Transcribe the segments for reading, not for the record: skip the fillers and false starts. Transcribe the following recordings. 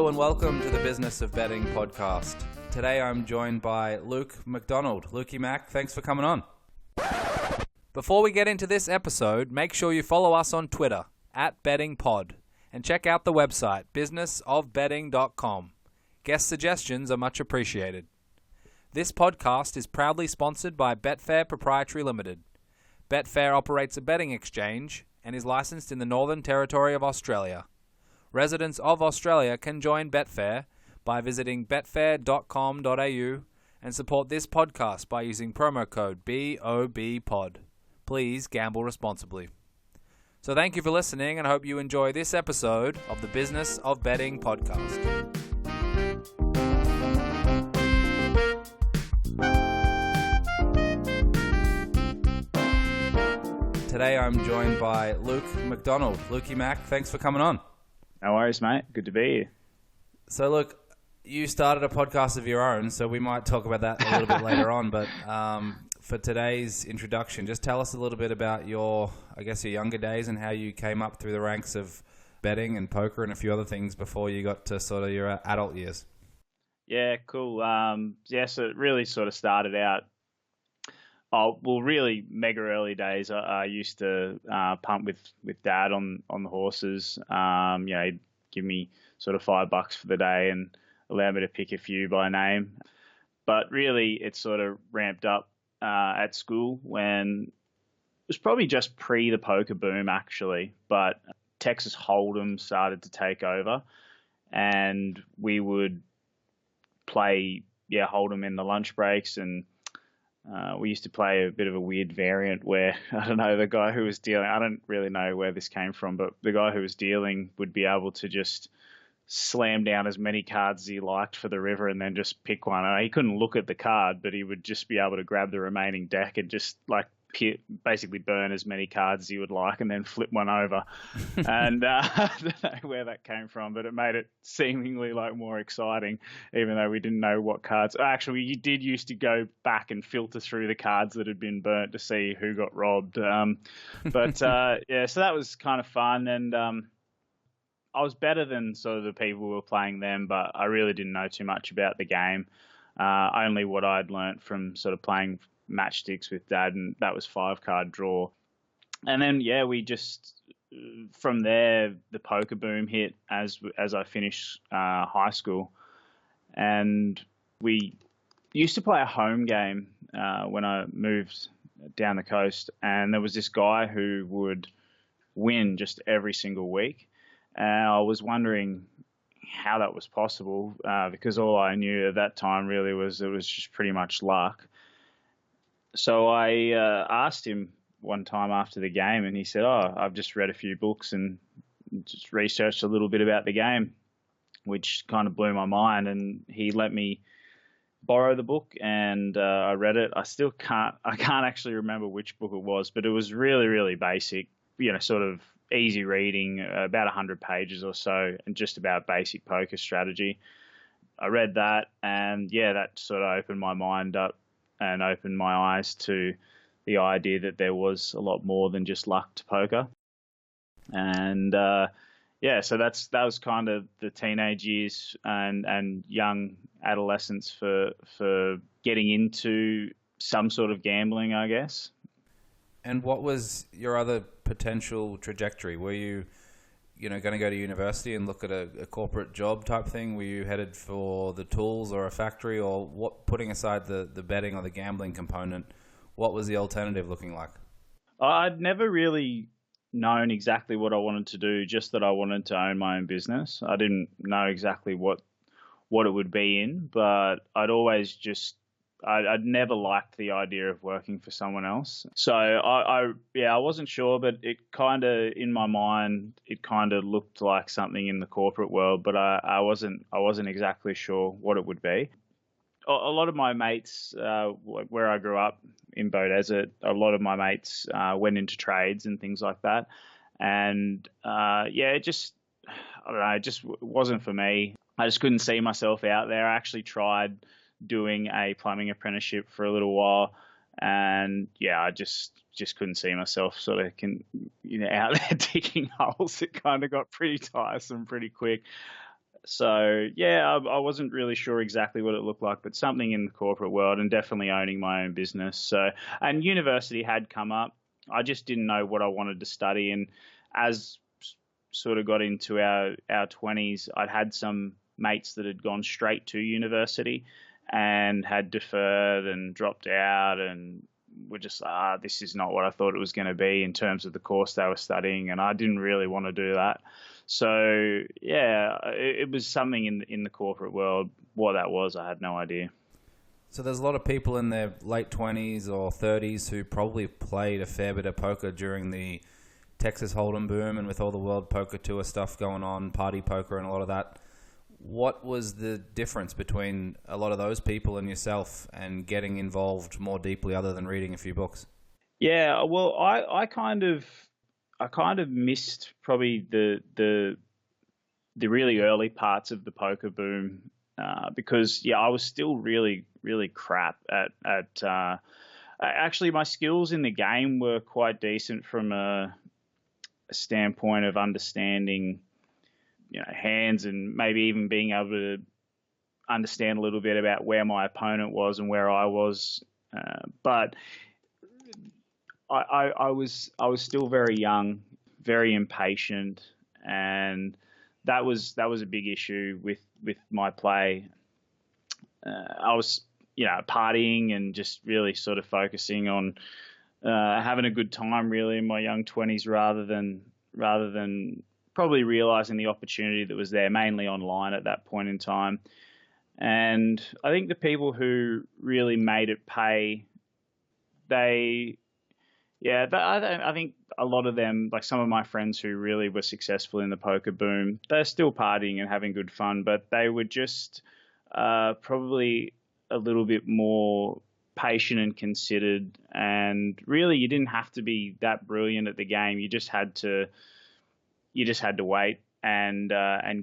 Hello and welcome to the Business of Betting podcast. Today I'm joined by Luke MacDonald. Lukey Mac, thanks for coming on. Before we get into this episode, make sure you follow us on Twitter @BettingPod and check out the website businessofbetting.com. Guest suggestions are much appreciated. This podcast is proudly sponsored by Betfair Proprietary Limited. Betfair operates a betting exchange and is licensed in the Northern Territory of Australia. Residents of Australia can join Betfair by visiting betfair.com.au and support this podcast by using promo code BOBPOD. Please gamble responsibly. So thank you for listening, and I hope you enjoy this episode of the Business of Betting podcast. Today I'm joined by Luke MacDonald. Lukey Mac, thanks for coming on. No worries, mate. Good to be here. So look, you started a podcast of your own, so we might talk about that a little bit later on. But for today's introduction, just tell us a little bit about your younger days and how you came up through the ranks of betting and poker and a few other things before you got to sort of your adult years. Yeah, cool. So it really sort of started out, really mega early days. I used to punt with Dad on the horses. He'd give me sort of $5 for the day and allow me to pick a few by name. But really, it sort of ramped up at school when it was probably just pre the poker boom, actually. But Texas Hold'em started to take over, and we would play Hold'em in the lunch breaks, and we used to play a bit of a weird variant where, I don't know, the guy who was dealing, I don't really know where this came from, but the guy who was dealing would be able to just slam down as many cards as he liked for the river and then just pick one. He couldn't look at the card, but he would just be able to grab the remaining deck and just basically burn as many cards as he would like and then flip one over. And I don't know where that came from, but it made it seemingly like more exciting, even though we didn't know what cards. Actually, you did used to go back and filter through the cards that had been burnt to see who got robbed. So that was kind of fun. And I was better than sort of the people who were playing them, but I really didn't know too much about the game. Only what I'd learnt from sort of playing matchsticks with Dad, and that was 5-card draw. And then we just from there the poker boom hit as I finished high school, and we used to play a home game when I moved down the coast, and there was this guy who would win just every single week, and I was wondering how that was possible because all I knew at that time really was it was just pretty much luck. So I asked him one time after the game, and he said, I've just read a few books and just researched a little bit about the game, which kind of blew my mind. And he let me borrow the book, and I read it. I can't actually remember which book it was, but it was really, really basic, sort of easy reading, about 100 pages or so, and just about basic poker strategy. I read that, and that sort of opened my mind up and opened my eyes to the idea that there was a lot more than just luck to poker. And so that was kind of the teenage years and young adolescence for getting into some sort of gambling, I guess. And what was your other potential trajectory? Were you going to go to university and look at a corporate job type thing? Were you headed for the tools or a factory, or what? Putting aside the betting or the gambling component, what was the alternative looking like? I'd never really known exactly what I wanted to do, just that I wanted to own my own business. I didn't know exactly what it would be in, but I'd always I'd never liked the idea of working for someone else. So I wasn't sure, but it kind of, in my mind, it kind of looked like something in the corporate world, but I wasn't exactly sure what it would be. A lot of my mates, where I grew up in Beaudesert, a lot of my mates went into trades and things like that. And it just wasn't for me. I just couldn't see myself out there. I actually tried doing a plumbing apprenticeship for a little while, and I just couldn't see myself sort of out there digging holes. It kind of got pretty tiresome pretty quick. So yeah, I wasn't really sure exactly what it looked like, but something in the corporate world, and definitely owning my own business. So, and university had come up. I just didn't know what I wanted to study, and as sort of got into our 20s, I'd had some mates that had gone straight to university and had deferred and dropped out, and were just this is not what I thought it was going to be in terms of the course they were studying, and I didn't really want to do that. So yeah, it was something in the corporate world. What that was, I had no idea. So there's a lot of people in their late 20s or 30s who probably played a fair bit of poker during the Texas Hold'em boom, and with all the World Poker Tour stuff going on, party poker and a lot of that. What was the difference between a lot of those people and yourself and getting involved more deeply other than reading a few books? Yeah, well, I kind of missed probably the really early parts of the poker boom because I was still really crap at actually my skills in the game were quite decent from a standpoint of understanding hands, and maybe even being able to understand a little bit about where my opponent was and where I was, but I was still very young, very impatient, and that was a big issue with my play. I was partying and just really sort of focusing on having a good time really in my young 20s rather than probably realizing the opportunity that was there, mainly online at that point in time. And I think the people who really made it pay, I think a lot of them, like some of my friends who really were successful in the poker boom, they're still partying and having good fun, but they were just probably a little bit more patient and considered. And really, you didn't have to be that brilliant at the game. You just had to wait and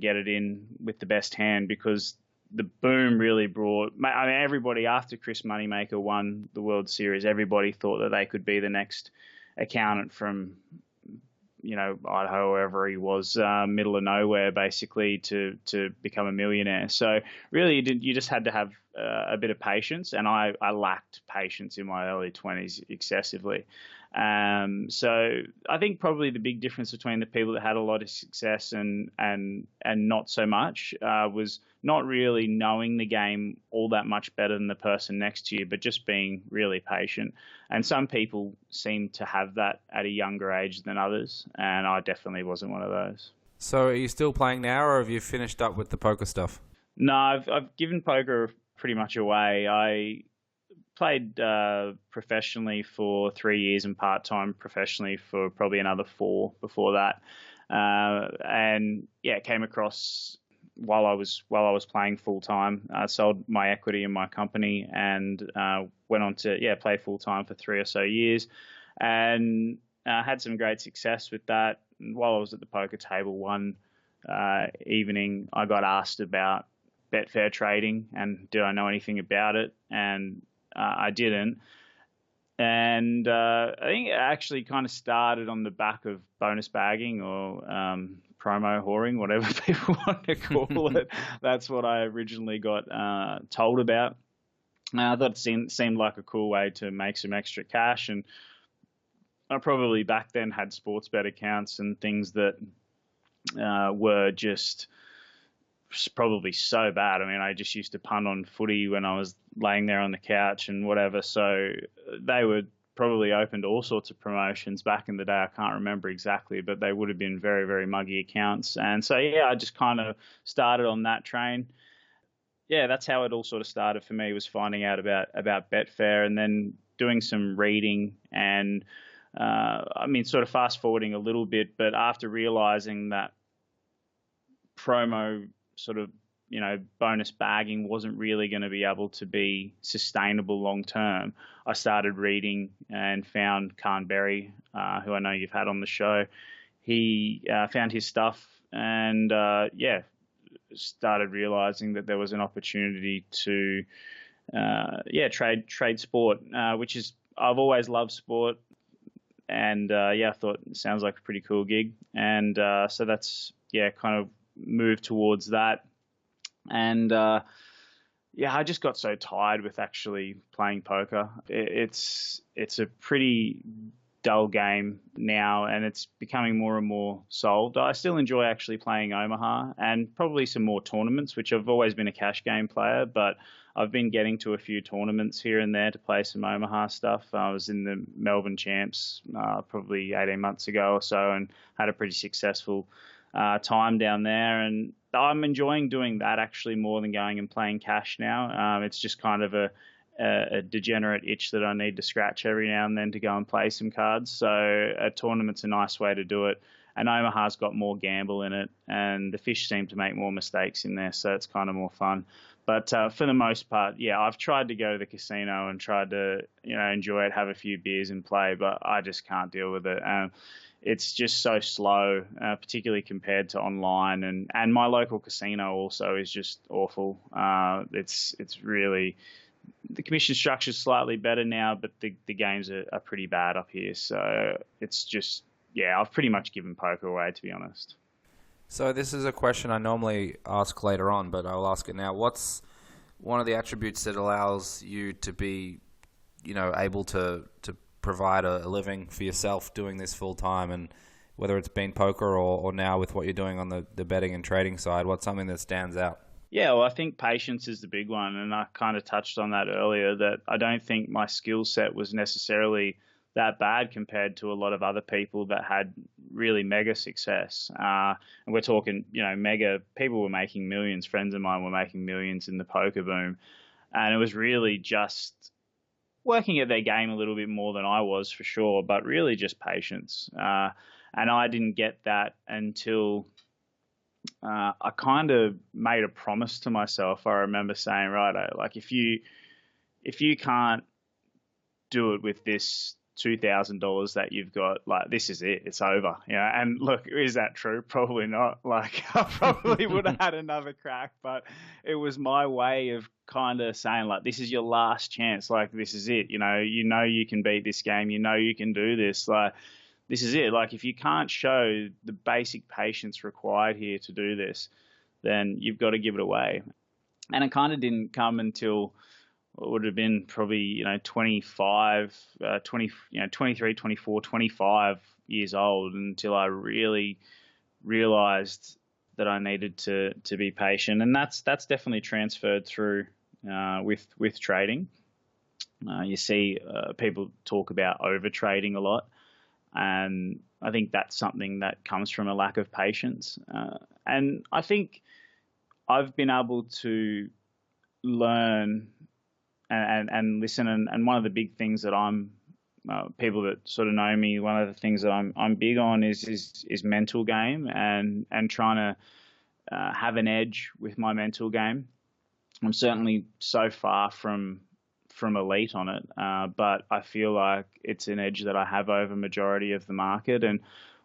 get it in with the best hand, because the boom really brought. I mean, everybody after Chris Moneymaker won the World Series, everybody thought that they could be the next accountant from Idaho, wherever he was, middle of nowhere, basically to become a millionaire. So really, you just had to have a bit of patience, and I lacked patience in my early 20s excessively. So I think probably the big difference between the people that had a lot of success and not so much was not really knowing the game all that much better than the person next to you, but just being really patient. And some people seem to have that at a younger age than others, and I definitely wasn't one of those. So are you still playing now, or have you finished up with the poker stuff? No, I've given poker pretty much away. I played professionally for 3 years and part-time professionally for probably another 4 before that. And came across while I was playing full-time. I sold my equity in my company and went on to play full-time for 3 or so years, and had some great success with that. And while I was at the poker table one evening, I got asked about Betfair trading and did I know anything about it, and I didn't. And I think it actually kind of started on the back of bonus bagging or promo whoring, whatever people want to call it. That's what I originally got told about. I thought it seemed like a cool way to make some extra cash, and I probably back then had sports bet accounts and things that were just probably so bad. I mean, I just used to punt on footy when I was laying there on the couch and whatever. So they were probably open to all sorts of promotions back in the day. I can't remember exactly, but they would have been very, very muggy accounts. And so, I just kind of started on that train. Yeah, that's how it all sort of started for me, was finding out about Betfair and then doing some reading and, sort of fast forwarding a little bit, but after realizing that promo sort of, bonus bagging wasn't really going to be able to be sustainable long term, I started reading and found Khan Berry, who I know you've had on the show. He found his stuff and, started realizing that there was an opportunity to, trade sport, which is, I've always loved sport. And, I thought it sounds like a pretty cool gig. And so that's, kind of moved towards that. And yeah, I just got so tired with actually playing poker. It's a pretty dull game now, and it's becoming more and more solved. I still enjoy actually playing Omaha and probably some more tournaments, which I've always been a cash game player, but I've been getting to a few tournaments here and there to play some Omaha stuff. I was in the Melbourne Champs probably 18 months ago or so and had a pretty successful time down there. And I'm enjoying doing that actually more than going and playing cash now. It's just kind of a degenerate itch that I need to scratch every now and then to go and play some cards. So a tournament's a nice way to do it. And Omaha's got more gamble in it, and the fish seem to make more mistakes in there, so it's kind of more fun. But for the most part, yeah, I've tried to go to the casino and tried to, enjoy it, have a few beers and play, but I just can't deal with it. It's just so slow, particularly compared to online. And my local casino also is just awful. It's really, the commission structure is slightly better now, but the games are pretty bad up here. So it's just, yeah, I've pretty much given poker away, to be honest. So this is a question I normally ask later on, but I'll ask it now. What's one of the attributes that allows you to be, able to provide a living for yourself doing this full time, and whether it's been poker or now with what you're doing on the betting and trading side, what's something that stands out? Yeah, well, I think patience is the big one, and I kind of touched on that earlier, that I don't think my skill set was necessarily that bad compared to a lot of other people that had really mega success. And we're talking, mega, people were making millions. Friends of mine were making millions in the poker boom. And it was really just working at their game a little bit more than I was, for sure, but really just patience. And I didn't get that until I kind of made a promise to myself. I remember saying, right, like if you can't do it with this $2,000 that you've got, like, this is it, it's over. And look, is that true? Probably not. Like, I probably would have had another crack, but it was my way of kind of saying, like, this is your last chance. Like, this is it. You can beat this game. You can do this. Like, this is it. Like, if you can't show the basic patience required here to do this, then you've got to give it away. And it kind of didn't come until what would have been probably, 25, 23, 24, 25 years old, until I really realized that I needed to be patient. And that's definitely transferred through with trading. You see people talk about over trading a lot. And I think that's something that comes from a lack of patience. And I think I've been able to learn and listen. And one of the big things that people that sort of know me, one of the things that I'm big on is mental game and trying to have an edge with my mental game. I'm certainly so far from elite on it, but I feel like it's an edge that I have over majority of the market. And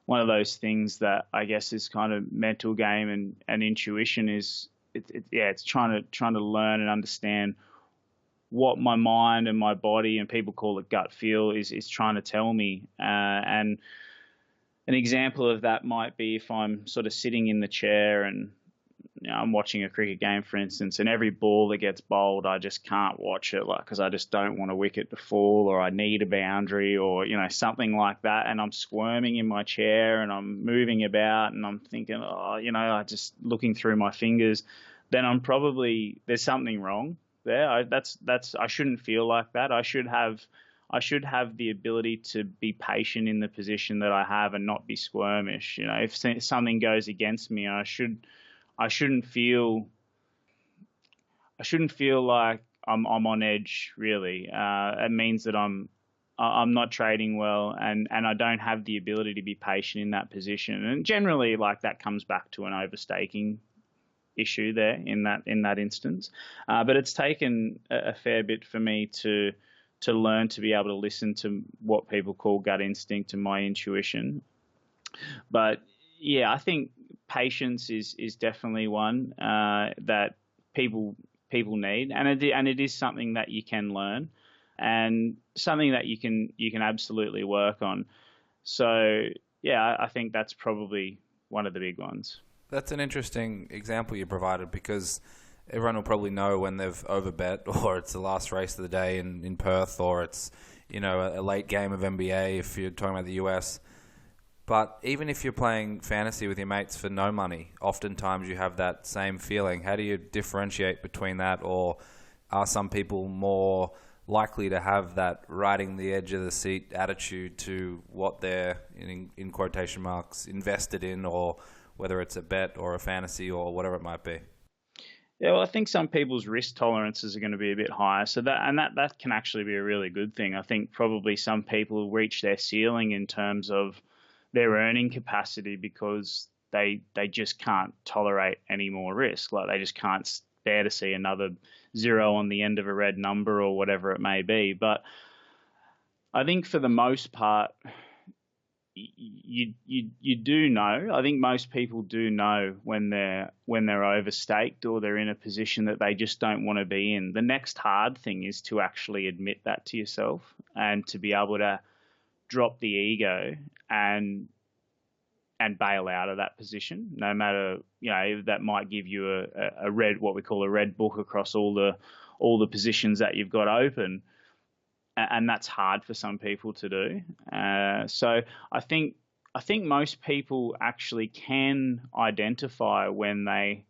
one of those things that I guess is kind of mental game and intuition is it's trying to learn and understand what my mind and my body, and people call it gut feel, is trying to tell me. And an example of that might be if I'm sort of sitting in the chair and I'm watching a cricket game, for instance, and every ball that gets bowled, I just can't watch it, because I just don't want a wicket to fall, or I need a boundary, or something like that. And I'm squirming in my chair and I'm moving about and I'm thinking, I just looking through my fingers. Then there's something wrong there. I shouldn't feel like that. I should have the ability to be patient in the position that I have and not be squirmish. If something goes against me, I shouldn't feel like I'm on edge, really. It means that I'm not trading well, and I don't have the ability to be patient in that position. And generally, like, that comes back to an overstaking issue there in that instance. But it's taken a fair bit for me to learn to be able to listen to what people call gut instinct and my intuition. But yeah, I think patience is definitely one that people need, and it is something that you can learn, and something that you can absolutely work on. So yeah, I think that's probably one of the big ones. That's an interesting example you provided, because everyone will probably know when they've overbet, or it's the last race of the day in Perth, or it's, a late game of NBA if you're talking about the US. But even if you're playing fantasy with your mates for no money, oftentimes you have that same feeling. How do you differentiate between that, or are some people more likely to have that riding the edge of the seat attitude to what they're, in quotation marks, invested in, or whether it's a bet or a fantasy or whatever it might be? Yeah, well, I think some people's risk tolerances are going to be a bit higher, so that can actually be a really good thing. I think probably some people reach their ceiling in terms of their earning capacity because they just can't tolerate any more risk. Like, they just can't bear to see another zero on the end of a red number or whatever it may be. But I think for the most part, you do know. I think most people do know when they're overstaked or they're in a position that they just don't want to be in. The next hard thing is to actually admit that to yourself and to be able to drop the ego and bail out of that position. No matter, that might give you a red, what we call a red book across all the positions that you've got open. And that's hard for some people to do. So I think most people actually can identify when they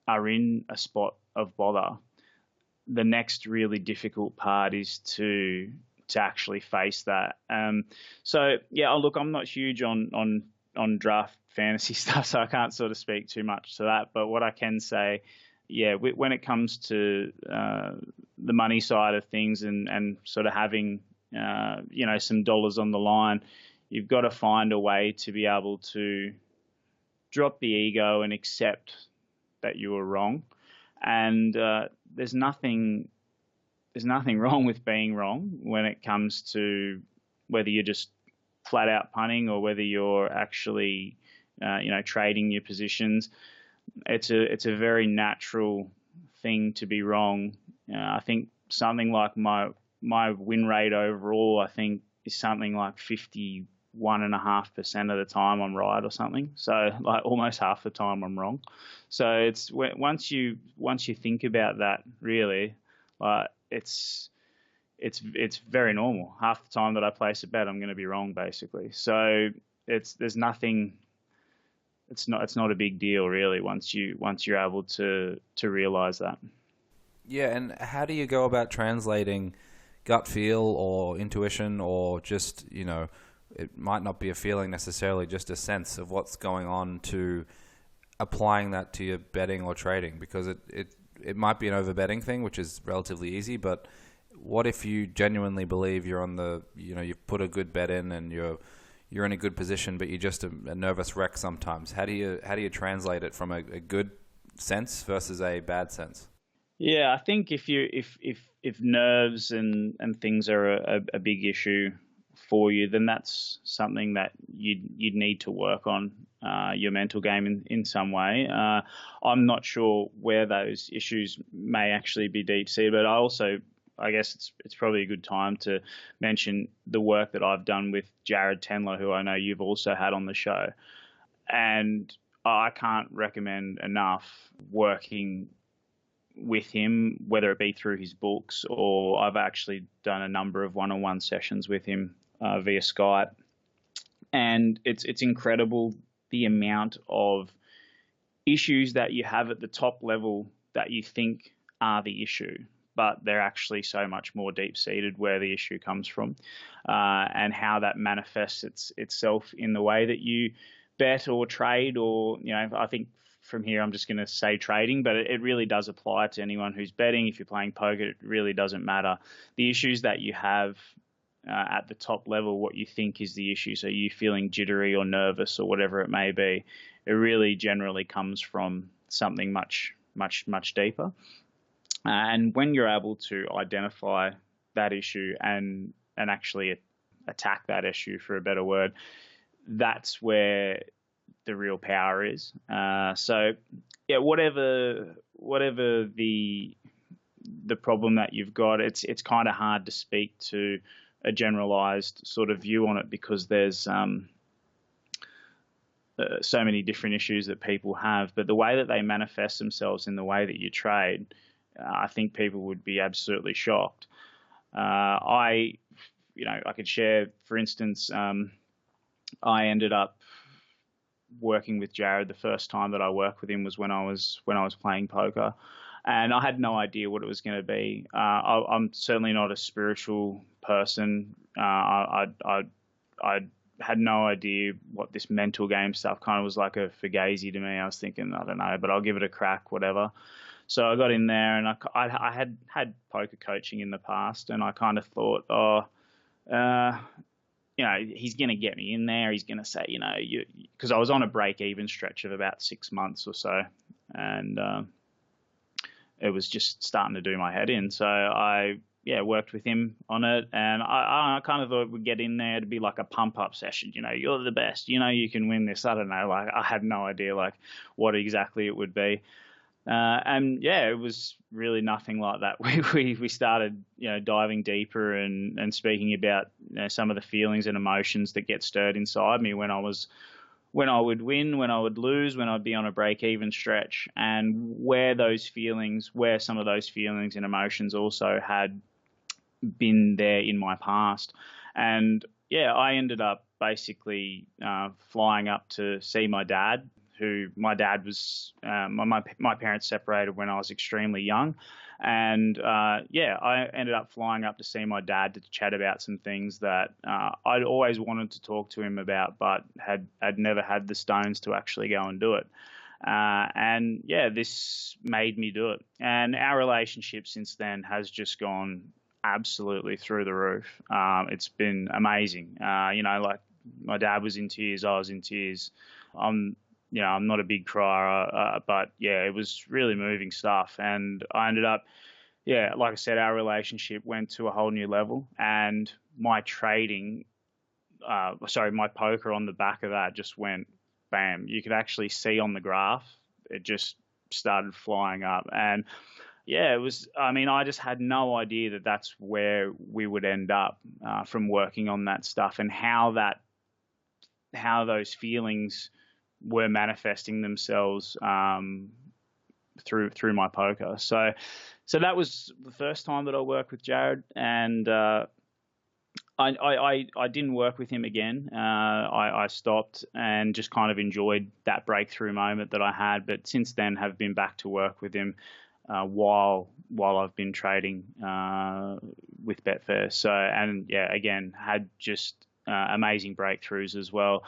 are in a spot of bother. The next really difficult part is to actually face that. So yeah, look, I'm not huge on draft fantasy stuff, so I can't sort of speak too much to that. But what I can say, yeah, when it comes to the money side of things and sort of having some dollars on the line, you've got to find a way to be able to drop the ego and accept that you were wrong. And there's nothing wrong with being wrong when it comes to whether you're just flat out punting or whether you're actually trading your positions. It's a very natural thing to be wrong. I think something like my win rate overall, I think, is something like 51.5% of the time I'm right or something. So like almost half the time I'm wrong. So it's once you think about that, really, it's very normal. Half the time that I place a bet, I'm going to be wrong, basically. So there's nothing. It's not a big deal, really, once you're able to realize that. Yeah, and how do you go about translating gut feel or intuition, or just, it might not be a feeling necessarily, just a sense of what's going on, to applying that to your betting or trading? Because it might be an overbetting thing, which is relatively easy, but what if you genuinely believe you're on the, you've put a good bet in and you're in a good position, but you're just a nervous wreck sometimes? How do you translate it from a good sense versus a bad sense? Yeah, I think if nerves and things are a big issue for you, then that's something that you'd need to work on your mental game in some way. I'm not sure where those issues may actually be deep seated, but I guess it's probably a good time to mention the work that I've done with Jared Tendler, who I know you've also had on the show. And I can't recommend enough working with him, whether it be through his books or I've actually done a number of one-on-one sessions with him via Skype. And it's incredible the amount of issues that you have at the top level that you think are the issue, but they're actually so much more deep-seated where the issue comes from, and how that manifests itself in the way that you bet or trade, or, I think from here I'm just going to say trading, but it really does apply to anyone who's betting. If you're playing poker, it really doesn't matter. The issues that you have at the top level, what you think is the issue, so you feeling jittery or nervous or whatever it may be, it really generally comes from something much, much, much deeper. And when you're able to identify that issue and actually attack that issue, for a better word, that's where the real power is. So yeah, whatever the problem that you've got, it's kind of hard to speak to a generalized sort of view on it, because there's so many different issues that people have, but the way that they manifest themselves in the way that you trade, I think people would be absolutely shocked. I could share, for instance, I ended up working with Jared. The first time that I worked with him was when I was playing poker, and I had no idea what it was going to be. I'm certainly not a spiritual person. I had no idea what this mental game stuff kind of was like a fugazi to me. I was thinking, I don't know, but I'll give it a crack, whatever. So I got in there, and I had poker coaching in the past, and I kind of thought, he's going to get me in there. He's going to say, because I was on a break-even stretch of about 6 months or so, and it was just starting to do my head in. So I worked with him on it, and I kind of thought we'd get in there to be like a pump-up session. You're the best. You can win this. I don't know. Like, I had no idea like what exactly it would be. It was really nothing like that. We started, diving deeper and speaking about some of the feelings and emotions that get stirred inside me when I would win, when I would lose, when I'd be on a break-even stretch, and where some of those feelings and emotions also had been there in my past. And I ended up basically flying up to see my dad. My dad was, my parents separated when I was extremely young. And I ended up flying up to see my dad to chat about some things that I'd always wanted to talk to him about, but had never had the stones to actually go and do it. This made me do it. And our relationship since then has just gone absolutely through the roof. It's been amazing. Like my dad was in tears, I was in tears. I'm not a big crier, but it was really moving stuff. And I ended up, like I said, our relationship went to a whole new level, and my my poker on the back of that just went bam. You could actually see on the graph, it just started flying up. And it was, I just had no idea that that's where we would end up from working on that stuff, and how those feelings were manifesting themselves through my poker. So that was the first time that I worked with Jared, and I didn't work with him again. I stopped and just kind of enjoyed that breakthrough moment that I had. But since then, have been back to work with him while I've been trading with Betfair. So again, had just amazing breakthroughs as well.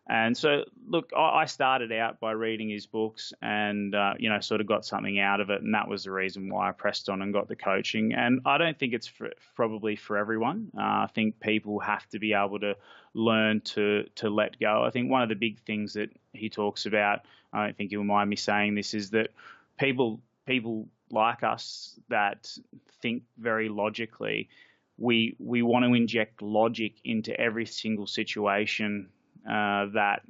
And so, look, I started out by reading his books and, sort of got something out of it. And that was the reason why I pressed on and got the coaching. And I don't think it's probably for everyone. I think people have to be able to learn to let go. I think one of the big things that he talks about, I don't think you'll mind me saying this, is that people like us that think very logically, we want to inject logic into every single situation that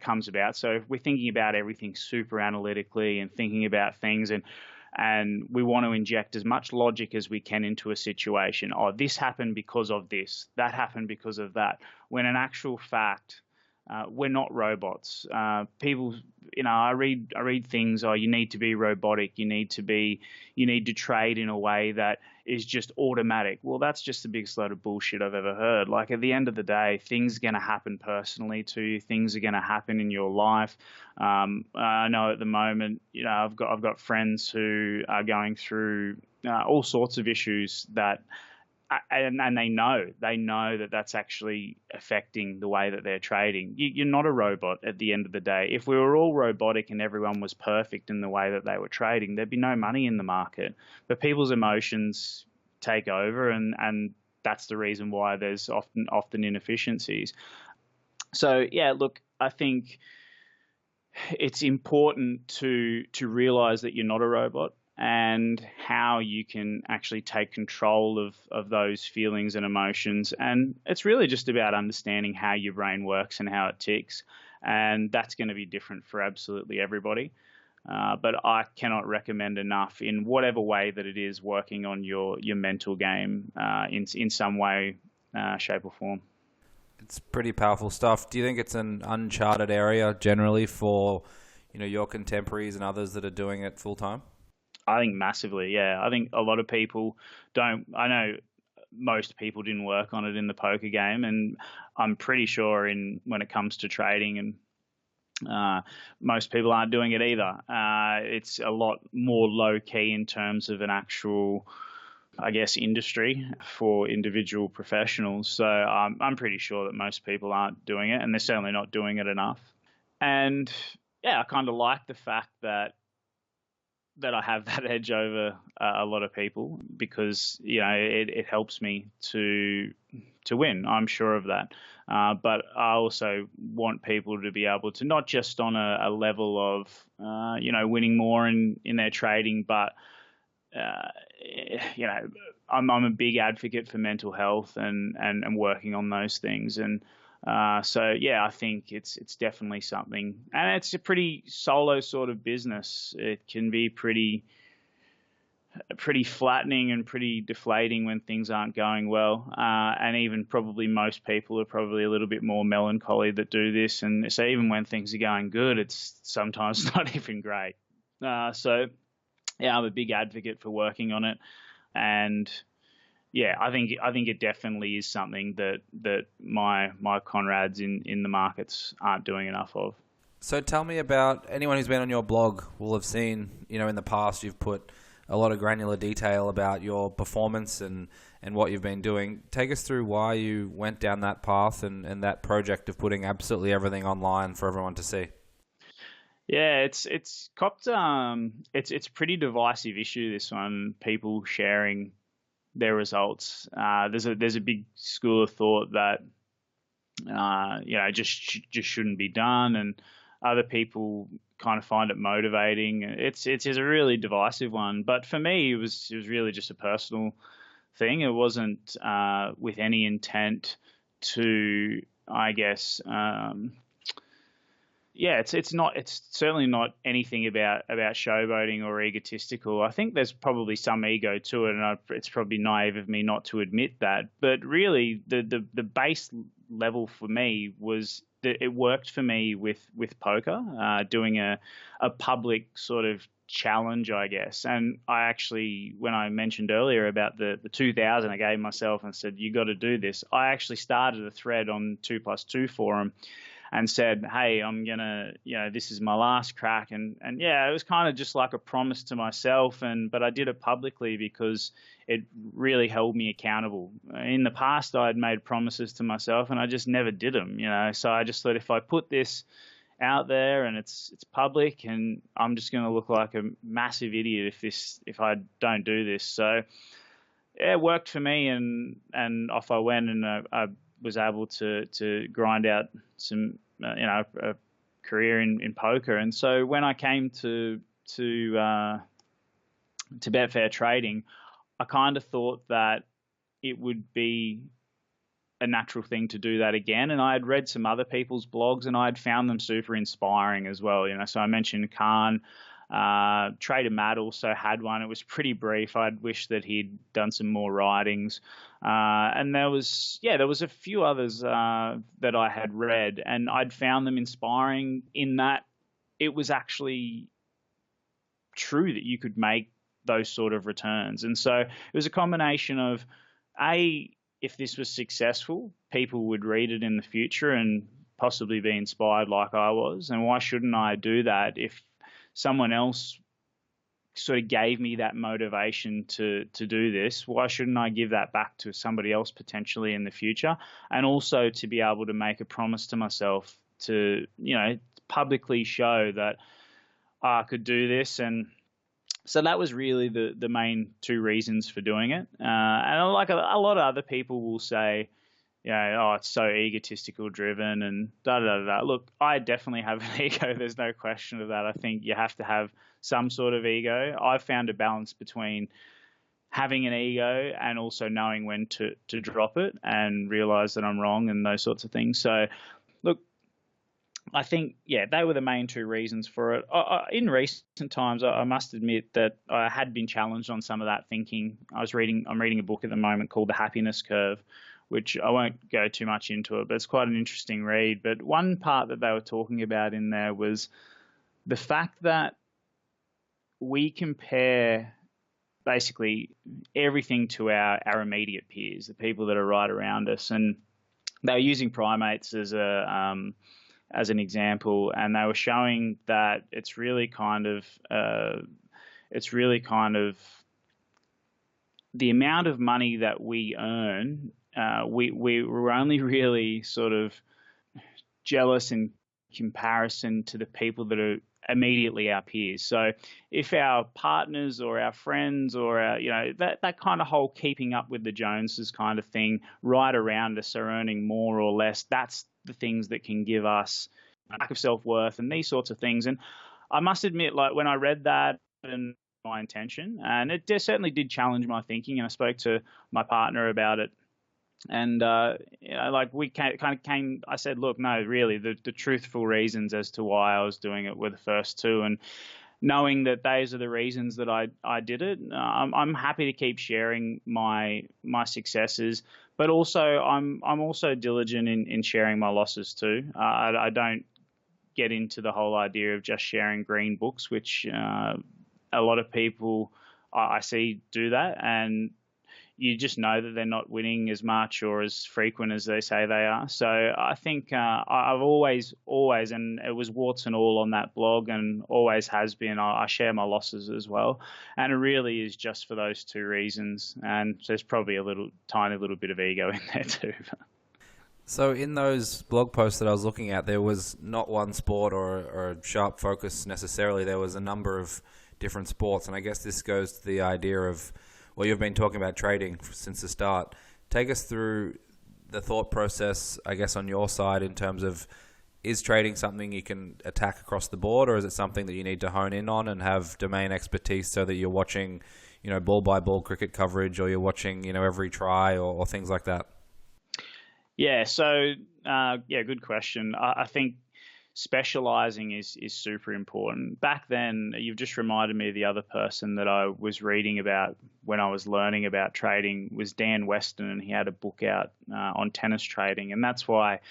comes about. So if we're thinking about everything super analytically and thinking about things, and we want to inject as much logic as we can into a situation. Oh, this happened because of this, that happened because of that. When in actual fact, we're not robots. People, I read things. Oh, you need to be robotic. You need to trade in a way that is just automatic. Well, that's just the biggest load of bullshit I've ever heard. Like, at the end of the day, things are going to happen personally to you. Things are going to happen in your life. I know at the moment, I've got friends who are going through all sorts of issues that. And they know that that's actually affecting the way that they're trading. You're not a robot at the end of the day. If we were all robotic and everyone was perfect in the way that they were trading, there'd be no money in the market. But people's emotions take over, and that's the reason why there's often inefficiencies. So look, I think it's important to realize that you're not a robot, and how you can actually take control of those feelings and emotions. And it's really just about understanding how your brain works and how it ticks. And that's going to be different for absolutely everybody. But I cannot recommend enough, in whatever way that it is, working on your mental game in some way, shape or form. It's pretty powerful stuff. Do you think it's an uncharted area generally for, your contemporaries and others that are doing it full time? I think massively, yeah. I think a lot of people don't. I know most people didn't work on it in the poker game, and I'm pretty sure when it comes to trading and most people aren't doing it either. It's a lot more low key in terms of an actual, I guess, industry for individual professionals. So I'm pretty sure that most people aren't doing it, and they're certainly not doing it enough. And yeah, I kind of like the fact that I have that edge over a lot of people because it helps me to win. I'm sure of that. But I also want people to be able to not just on a level of winning more in their trading, but I'm a big advocate for mental health and working on those things. And so yeah, I think it's definitely something, and it's a pretty solo sort of business. It can be pretty flattening and pretty deflating when things aren't going well. And even probably most people are probably a little bit more melancholy that do this. And so even when things are going good, it's sometimes not even great. So yeah, I'm a big advocate for working on it. And yeah, I think it definitely is something that my Conrads in the markets aren't doing enough of. So tell me about anyone who's been on your blog will have seen, in the past you've put a lot of granular detail about your performance and what you've been doing. Take us through why you went down that path and that project of putting absolutely everything online for everyone to see. Yeah, it's copped it's a pretty divisive issue, this one, people sharing their results. There's a big school of thought that just shouldn't be done, and other people kind of find it motivating. It's a really divisive one, but for me, it was really just a personal thing. It wasn't with any intent to, I guess. Yeah, it's certainly not anything about showboating or egotistical. I think there's probably some ego to it, and it's probably naive of me not to admit that. But really, the base level for me was that it worked for me with poker, doing a public sort of challenge, I guess. And I actually, when I mentioned earlier about the 2000 I gave myself and said, you got to do this, I actually started a thread on 2+2 forum and said, hey, I'm going to, this is my last crack. And yeah, it was kind of just like a promise to myself. But I did it publicly because it really held me accountable. In the past, I'd made promises to myself and I just never did them, So I just thought, if I put this out there and it's public, and I'm just going to look like a massive idiot if I don't do this. So yeah, it worked for me, and off I went, and I was able to grind out some, a career in poker. And so when I came to Betfair trading, I kind of thought that it would be a natural thing to do that again. And I had read some other people's blogs, and I had found them super inspiring as well. So I mentioned Khan. Trader Matt also had one. It was pretty brief. I'd wished that he'd done some more writings. And there was a few others that I had read, and I'd found them inspiring in that it was actually true that you could make those sort of returns. And so it was a combination of, if this was successful, people would read it in the future and possibly be inspired like I was. And why shouldn't I do that if someone else sort of gave me that motivation to do this? Why shouldn't I give that back to somebody else potentially in the future? And also to be able to make a promise to myself to, publicly show that I could do this. And so that was really the main two reasons for doing it. And like a lot of other people will say, it's so egotistical driven and da-da-da-da. Look, I definitely have an ego. There's no question of that. I think you have to have some sort of ego. I've found a balance between having an ego and also knowing when to drop it and realize that I'm wrong and those sorts of things. So, look, I think, they were the main two reasons for it. In recent times, I must admit that I had been challenged on some of that thinking. I'm reading a book at the moment called The Happiness Curve, which I won't go too much into it, but it's quite an interesting read. But one part that they were talking about in there was the fact that we compare basically everything to our immediate peers, the people that are right around us. And they were using primates as an example, and they were showing that it's really kind of the amount of money that we earn. We're only really sort of jealous in comparison to the people that are immediately our peers. So if our partners or our friends or that kind of whole keeping up with the Joneses kind of thing right around us are earning more or less, that's the things that can give us a lack of self-worth and these sorts of things. And I must admit, like when I read that and my intention, and it certainly did challenge my thinking, and I spoke to my partner about it. And, we kind of came, I said, look, no, really, the truthful reasons as to why I was doing it were the first two. And knowing that those are the reasons that I did it, I'm happy to keep sharing my successes, but also I'm also diligent in sharing my losses too. I don't get into the whole idea of just sharing green books, which a lot of people I see do that, and you just know that they're not winning as much or as frequent as they say they are. So I think I've always, and it was warts and all on that blog and always has been, I share my losses as well. And it really is just for those two reasons. And there's probably a tiny little bit of ego in there too. So in those blog posts that I was looking at, there was not one sport or a sharp focus necessarily. There was a number of different sports. And I guess this goes to the idea of, well, you've been talking about trading since the start. Take us through the thought process, I guess, on your side in terms of, is trading something you can attack across the board, or is it something that you need to hone in on and have domain expertise so that you're watching, ball-by-ball cricket coverage, or you're watching, every try or things like that? Yeah, so, good question. I think specializing is super important. Back then, you've just reminded me of the other person that I was reading about when I was learning about trading was Dan Weston, and he had a book out on tennis trading. And that's why,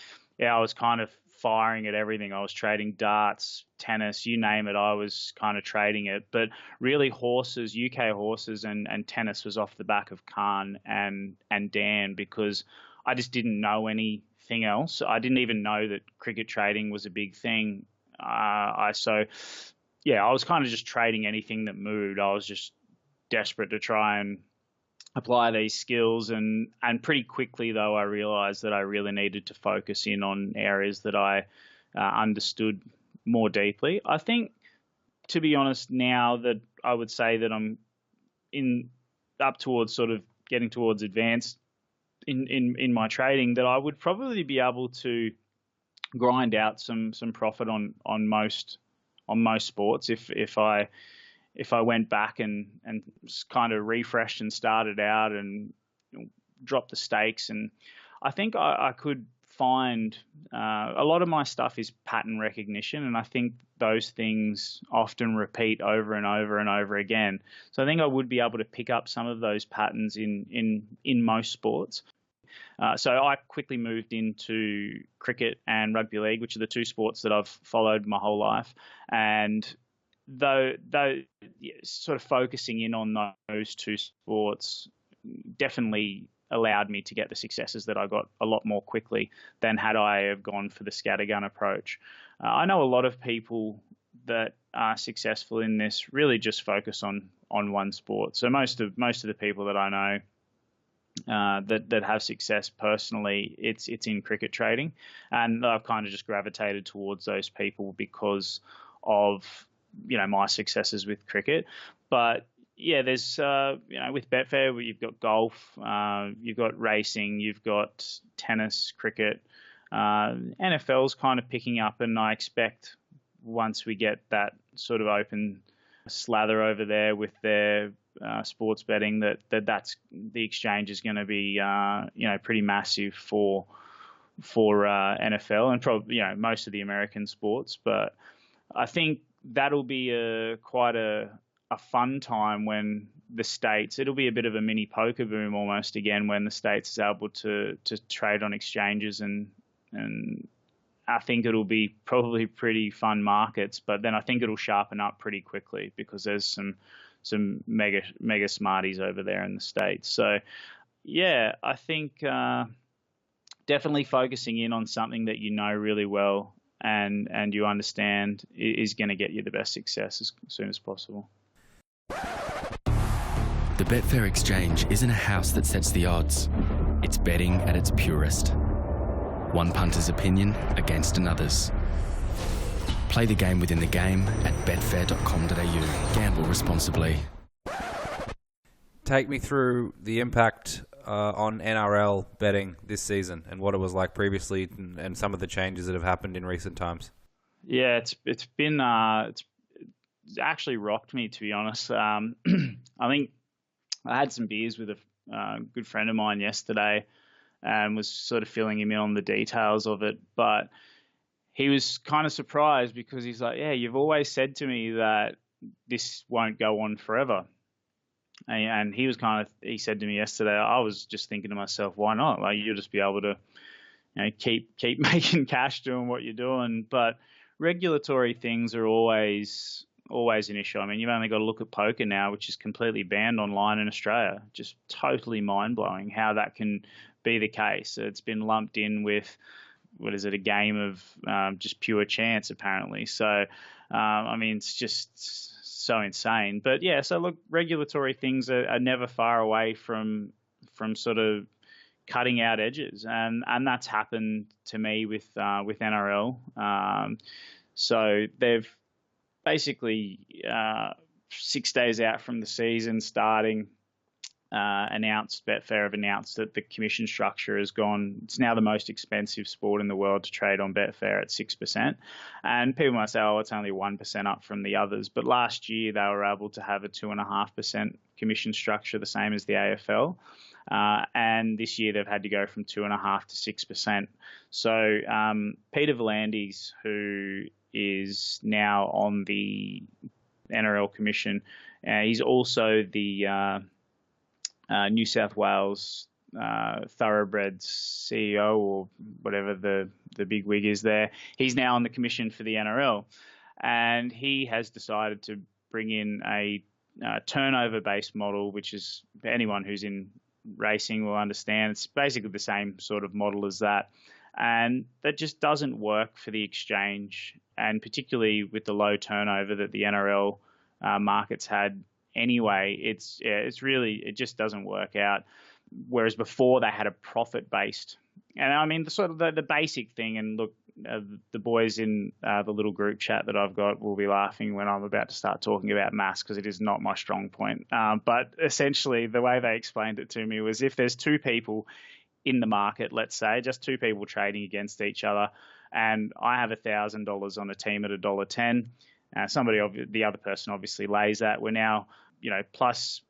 I was kind of firing at everything. I was trading darts, tennis, you name it. I was kind of trading it. But really horses, UK horses and tennis was off the back of Khan and Dan, because I just didn't know anything else. I didn't even know that cricket trading was a big thing. I was kind of just trading anything that moved. I was just desperate to try and apply these skills. And pretty quickly, though, I realized that I really needed to focus in on areas that I understood more deeply. I think, to be honest, now that I would say that I'm up towards sort of getting towards advanced in my trading, that I would probably be able to grind out some profit on most sports if I went back and kind of refreshed and started out and dropped the stakes. And I think I could find a lot of my stuff is pattern recognition, and I think those things often repeat over and over and over again. So I think I would be able to pick up some of those patterns in most sports. So I quickly moved into cricket and rugby league, which are the two sports that I've followed my whole life. And though sort of focusing in on those two sports definitely allowed me to get the successes that I got a lot more quickly than had I have gone for the scattergun approach. I know a lot of people that are successful in this really just focus on one sport. So most of the people that I know that have success personally, it's in cricket trading, and I've kind of just gravitated towards those people because of my successes with cricket. But yeah, there's with Betfair, where you've got golf, you've got racing, you've got tennis, cricket. NFL's kind of picking up, and I expect once we get that sort of open slather over there with their sports betting, that's the exchange is going to be pretty massive for NFL and probably most of the American sports. But I think that'll be quite a fun time when the States, it'll be a bit of a mini poker boom almost again when the States is able to trade on exchanges, and I think it'll be probably pretty fun markets, but then I think it'll sharpen up pretty quickly because there's some mega smarties over there in the States. So yeah, I think definitely focusing in on something that you know really well and you understand is going to get you the best success as soon as possible. The Betfair exchange isn't a house that sets the odds. It's betting at its purest. One punter's opinion against another's. Play the game within the game at betfair.com.au. Gamble responsibly. Take me through the impact on NRL betting this season and what it was like previously, and some of the changes that have happened in recent times. Yeah, it's been it's actually rocked me, to be honest. I think I had some beers with a good friend of mine yesterday and was sort of filling him in on the details of it, but he was kind of surprised because he's like, yeah, you've always said to me that this won't go on forever. And he said to me yesterday, I was just thinking to myself, why not? Like, you'll just be able to, keep making cash doing what you're doing. But regulatory things are always an issue. I mean, you've only got to look at poker now, which is completely banned online in Australia. Just totally mind-blowing how that can be the case. It's been lumped in with, a game of just pure chance, apparently. So, I mean, it's just so insane. But yeah, so look, regulatory things are never far away from sort of cutting out edges, and that's happened to me with NRL. So they've basically 6 days out from the season starting, Betfair have announced that the commission structure has gone. It's now the most expensive sport in the world to trade on Betfair at 6%. And people might say, oh, it's only 1% up from the others. But last year they were able to have a 2.5% commission structure, the same as the AFL. And this year they've had to go from 2.5% to 6%. So Peter V'landys, who is now on the NRL commission, he's also the New South Wales Thoroughbreds CEO, or whatever the big wig is there. He's now on the commission for the NRL, and he has decided to bring in a turnover-based model, which is, for anyone who's in racing will understand, it's basically the same sort of model as that. And that just doesn't work for the exchange, and particularly with the low turnover that the NRL markets had anyway, it just doesn't work out. Whereas before they had a profit-based, and I mean the basic thing. And look, the boys in the little group chat that I've got will be laughing when I'm about to start talking about maths, because it is not my strong point. But essentially, the way they explained it to me was, if there's two people in the market, let's say just two people trading against each other, and I have $1,000 on a team at $1.10. The other person obviously lays that. We're now, plus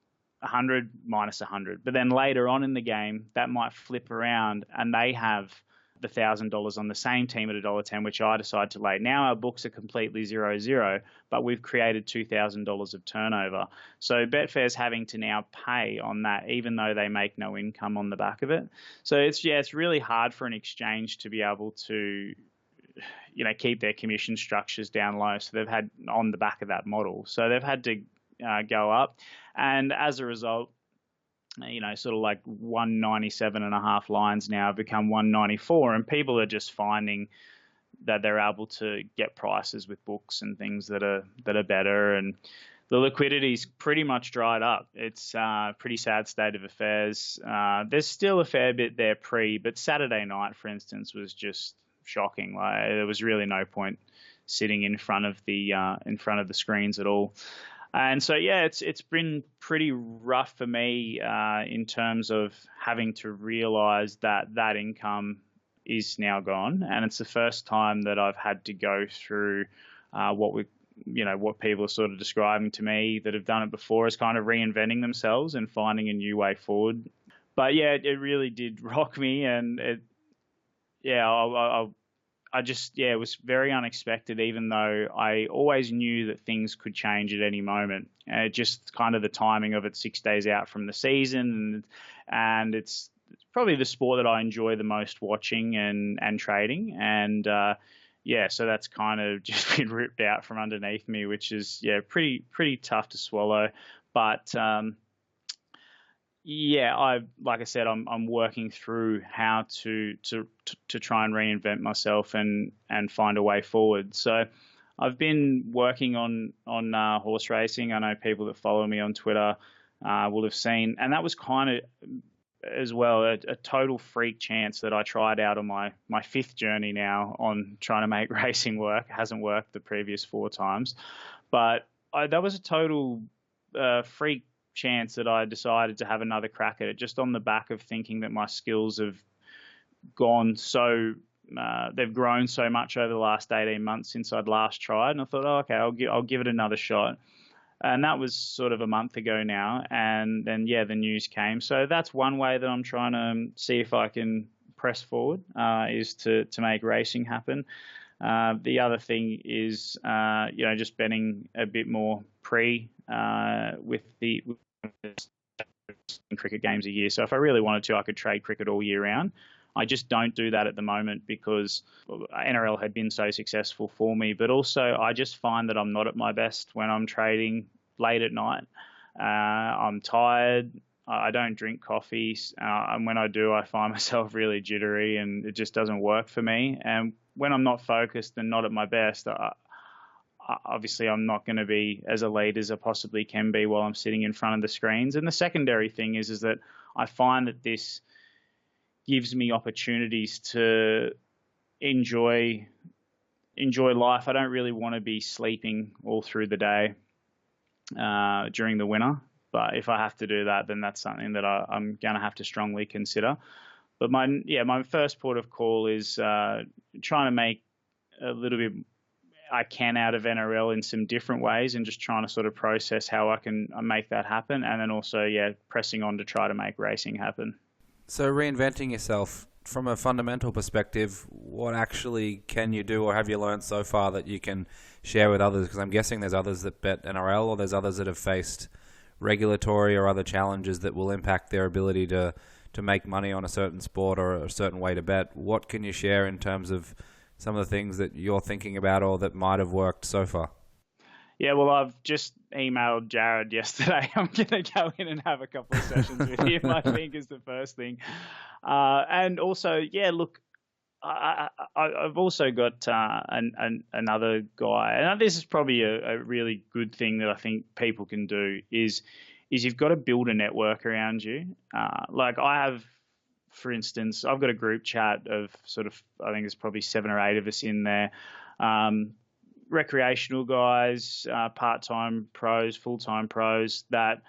100 minus 100. But then later on in the game, that might flip around and they have the $1,000 on the same team at $1.10, which I decide to lay. Now our books are completely 0-0, but we've created $2,000 of turnover. So Betfair's having to now pay on that, even though they make no income on the back of it. So it's really hard for an exchange to be able to keep their commission structures down low. So they've had, on the back of that model, so they've had to go up. And as a result, sort of like 197.5 lines now have become 194, and people are just finding that they're able to get prices with books and things that are better, and the liquidity's pretty much dried up. It's a pretty sad state of affairs. There's still a fair bit there but Saturday night, for instance, was just shocking. Like, there was really no point sitting in front of the screens at all. And so, yeah, it's been pretty rough for me in terms of having to realise that income is now gone, and it's the first time that I've had to go through what people are sort of describing to me that have done it before as kind of reinventing themselves and finding a new way forward. But yeah, it really did rock me, and I it was very unexpected, even though I always knew that things could change at any moment. Just kind of the timing of it 6 days out from the season. And it's probably the sport that I enjoy the most watching and trading. And, so that's kind of just been ripped out from underneath me, which is, pretty tough to swallow. But, like I said, I'm working through how to try and reinvent myself and find a way forward. So I've been working on horse racing. I know people that follow me on Twitter will have seen, and that was kind of as well a total freak chance that I tried out on my fifth journey now on trying to make racing work. It hasn't worked the previous 4 times, but that was a total freak chance that I decided to have another crack at it, just on the back of thinking that my skills have gone they've grown so much over the last 18 months since I'd last tried. And I thought, okay, I'll give it another shot. And that was sort of a month ago now. And then, the news came. So that's one way that I'm trying to see if I can press forward, is to make racing happen. The other thing is, just betting a bit more with the cricket games a year. So if I really wanted to, I could trade cricket all year round. I just don't do that at the moment because NRL had been so successful for me. But also, I just find that I'm not at my best when I'm trading late at night. I'm tired. I don't drink coffee. And when I do, I find myself really jittery and it just doesn't work for me. And when I'm not focused and not at my best, obviously I'm not going to be as elite as I possibly can be while I'm sitting in front of the screens. And the secondary thing is that I find that this gives me opportunities to enjoy life. I don't really want to be sleeping all through the day during the winter. But if I have to do that, then that's something that I'm going to have to strongly consider. But my first port of call is trying to make a little bit I can out of NRL in some different ways and just trying to sort of process how I can make that happen. And then also, pressing on to try to make racing happen. So reinventing yourself from a fundamental perspective, what actually can you do or have you learned so far that you can share with others? Because I'm guessing there's others that bet NRL or there's others that have faced regulatory or other challenges that will impact their ability to make money on a certain sport or a certain way to bet. What can you share in terms of some of the things that you're thinking about or that might have worked so far? Yeah, well, I've just emailed Jared yesterday. I'm going to go in and have a couple of sessions with him, I think, is the first thing. And also, look, I've also got another guy, and this is probably a really good thing that I think people can do, is you've got to build a network around you. Like I have, for instance, I've got a group chat of sort of, I think there's probably 7 or 8 of us in there. Recreational guys, part-time pros, full-time pros that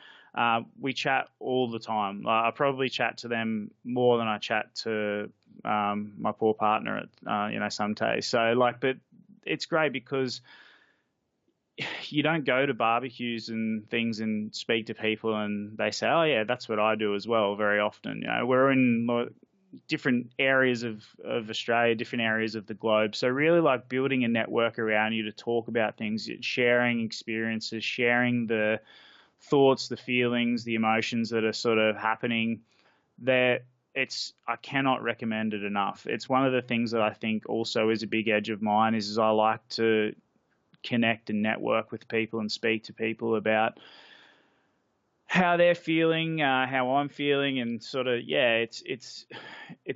we chat all the time. I probably chat to them more than I chat to my poor partner at some days. So but it's great because you don't go to barbecues and things and speak to people and they say, oh yeah, that's what I do as well very often. We're in different areas of Australia, different areas of the globe. So really building a network around you to talk about things, sharing experiences, sharing the thoughts, the feelings, the emotions that are sort of happening there. I cannot recommend it enough. It's one of the things that I think also is a big edge of mine is I like to connect and network with people and speak to people about how they're feeling, how I'm feeling, and sort of, it's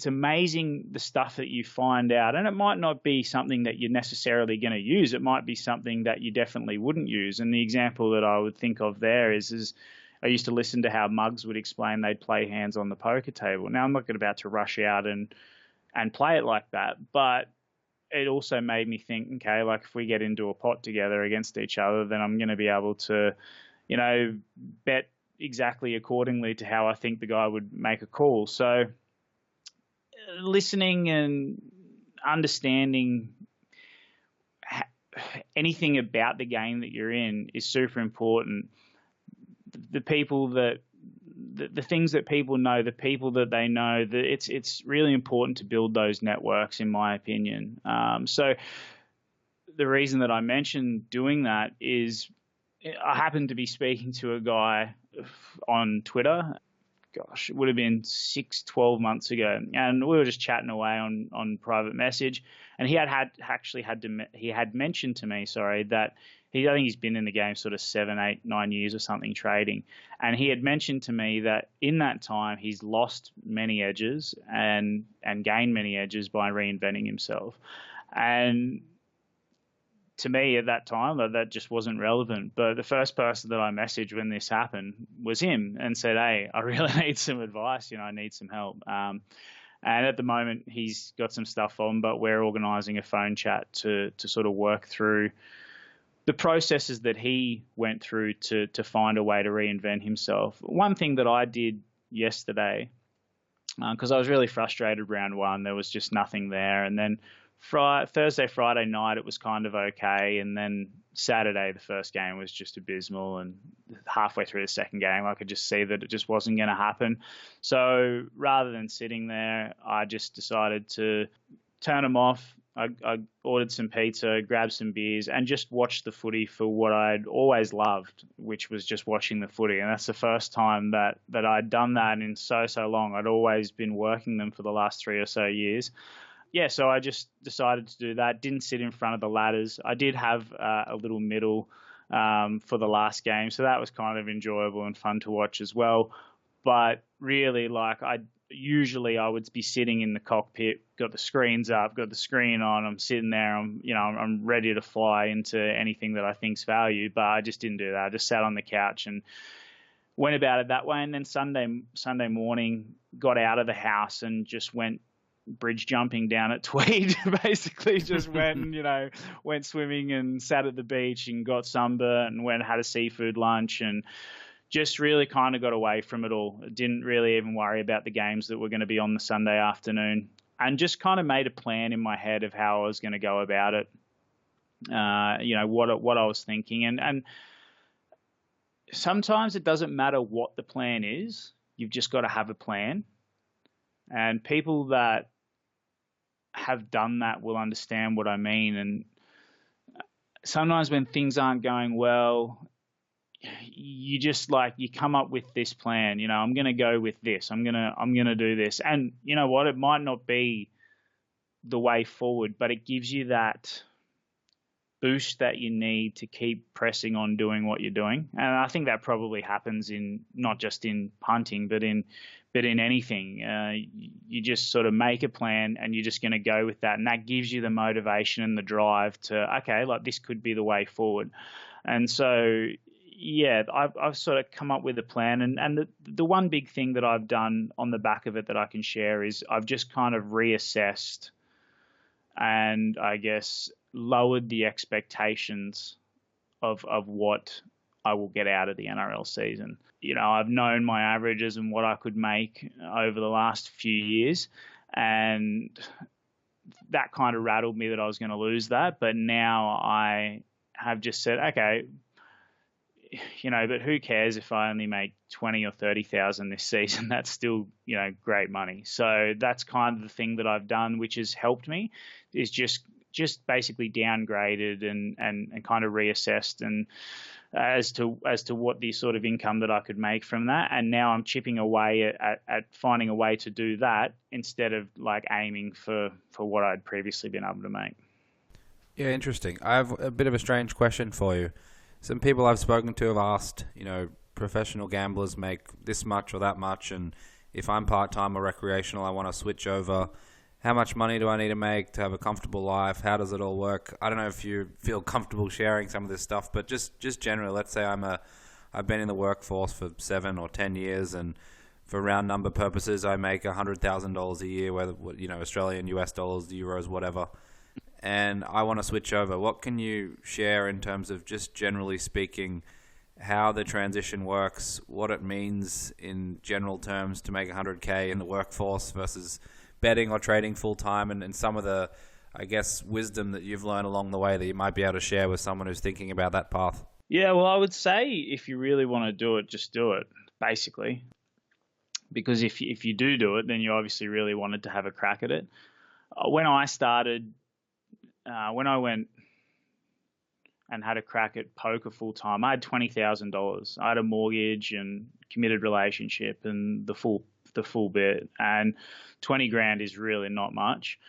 amazing the stuff that you find out. And it might not be something that you're necessarily going to use. It might be something that you definitely wouldn't use. And the example that I would think of there is I used to listen to how Muggs would explain they'd play hands on the poker table. Now, I'm not about to rush out and play it like that, but it also made me think, okay, if we get into a pot together against each other, then I'm going to be able to, bet exactly accordingly to how I think the guy would make a call. So listening and understanding anything about the game that you're in is super important. The people that the things that people know, the people that they know, it's really important to build those networks, in my opinion. So the reason that I mentioned doing that is I happened to be speaking to a guy on Twitter. Gosh, it would have been 12 months ago. And we were just chatting away on private message. And he had mentioned to me, that I think he's been in the game sort of 7, 8, 9 years or something trading. And he had mentioned to me that in that time, he's lost many edges and gained many edges by reinventing himself. And to me at that time, that just wasn't relevant. But the first person that I messaged when this happened was him and said, hey, I really need some advice. I need some help. And at the moment, he's got some stuff on, but we're organising a phone chat to sort of work through the processes that he went through to find a way to reinvent himself. One thing that I did yesterday, because I was really frustrated round one, there was just nothing there. And then Thursday, Friday night, it was kind of okay. And then Saturday, the first game was just abysmal. And halfway through the second game, I could just see that it just wasn't going to happen. So rather than sitting there, I just decided to turn them off. I ordered some pizza, grabbed some beers, and just watched the footy for what I'd always loved, which was just watching the footy. And that's the first time that I'd done that in so long. I'd always been working them for the last 3 or so years. Yeah, so I just decided to do that. Didn't sit in front of the ladders. I did have a little middle for the last game, so that was kind of enjoyable and fun to watch as well. But really, I would be sitting in the cockpit, got the screens up, got the screen on. I'm sitting there. I'm ready to fly into anything that I think's value. But I just didn't do that. I just sat on the couch and went about it that way. And then Sunday morning, got out of the house and just went bridge jumping down at Tweed. Basically, just went swimming and sat at the beach and got sunburnt and had a seafood lunch and just really kind of got away from it all. Didn't really even worry about the games that were going to be on the Sunday afternoon, and just kind of made a plan in my head of how I was going to go about it. What I was thinking, and sometimes it doesn't matter what the plan is. You've just got to have a plan, and people that have done that will understand what I mean. And sometimes when things aren't going well, you just you come up with this plan. I'm going to go with this. I'm going to do this. And you know what? It might not be the way forward, but it gives you that boost that you need to keep pressing on doing what you're doing. And I think that probably happens in not just in punting, but in anything. You just sort of make a plan and you're just going to go with that. And that gives you the motivation and the drive to, okay, this could be the way forward. And so, yeah, I've sort of come up with a plan. And the one big thing that I've done on the back of it that I can share is I've just kind of reassessed and I guess lowered the expectations of what I will get out of the NRL season. I've known my averages and what I could make over the last few years, and that kind of rattled me that I was going to lose that. But now I have just said, okay, but who cares if I only make 20 or 30,000 this season? That's still, great money. So that's kind of the thing that I've done, which has helped me, is just basically downgraded and kind of reassessed and as to what the sort of income that I could make from that. And now I'm chipping away at finding a way to do that instead of aiming for what I'd previously been able to make. Yeah, interesting. I have a bit of a strange question for you. Some people I've spoken to have asked, professional gamblers make this much or that much, and if I'm part-time or recreational, I want to switch over. How much money do I need to make to have a comfortable life? How does it all work? I don't know if you feel comfortable sharing some of this stuff, but just generally, let's say I've been in the workforce for 7 or 10 years, and for round number purposes, I make $100,000 a year, whether Australian, US dollars, euros, whatever. And I want to switch over. What can you share in terms of just generally speaking, how the transition works, what it means in general terms to make 100K in the workforce versus betting or trading full time, and some of the, I guess, wisdom that you've learned along the way that you might be able to share with someone who's thinking about that path? Yeah, well, I would say if you really want to do it, just do it, basically. because if you do it, then you obviously really wanted to have a crack at it. When I started, when I went and had a crack at poker full time, I had $20,000. I had a mortgage and committed relationship and the full bit, and 20 grand is really not much.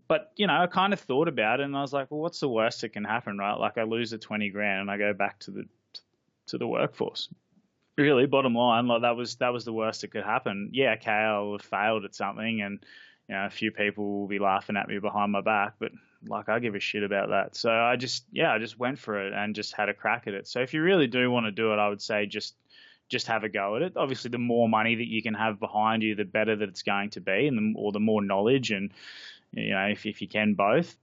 But, I kind of thought about it and I was like, well, what's the worst that can happen, right? Like, I lose the 20 grand and I go back to the workforce. Really, bottom line, like that was the worst that could happen. Yeah, okay, I'll have failed at something and, a few people will be laughing at me behind my back, but like, I give a shit about that. So I just went for it and just had a crack at it. So if you really do want to do it, I would say just have a go at it. Obviously, the more money that you can have behind you, the better that it's going to be, and the more knowledge, and if you can both.